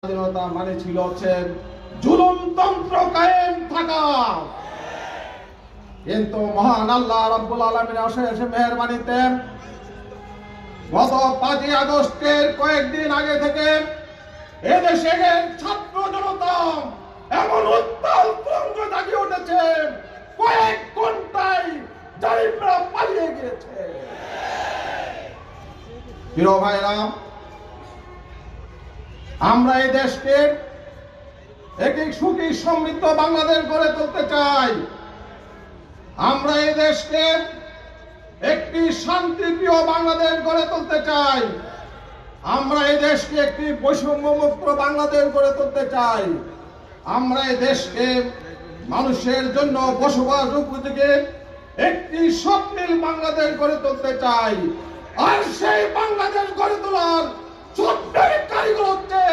স্বাধীনতা মানে ছিল হচ্ছে জুলুমতন্ত্র কায়েম থাকা। কিন্তু মহান আল্লাহ রাব্বুল আলামিনের অশেষ মেহেরবানিতে গত 5ই আগস্টের কয়েকদিন আগে থেকে এদেশের ছাত্র জনতা এমন উত্তাল তরঙ্গ জাগিয়ে উঠেছে, কয়েক ঘন্টায় জালিমরা পালিয়ে গিয়েছে। প্রিয় ভাইরা, আমরা এই দেশকে একটি সুখী সমৃদ্ধ বাংলাদেশ গড়ে তুলতে চাই। আমরা এই দেশকে একটি শান্তিপ্রিয় বাংলাদেশ গড়ে তুলতে চাই। আমরা এই দেশকে একটি বৈষম্যমুক্ত বাংলাদেশ গড়ে তুলতে চাই। আমরা এই দেশকে মানুষের জন্য বসবাস উপযোগী একটি স্বপ্নিল বাংলাদেশ গড়ে তুলতে চাই। আর সেই বাংলাদেশ গড়ে তোলার সবচেয়ে কারিগর হচ্ছে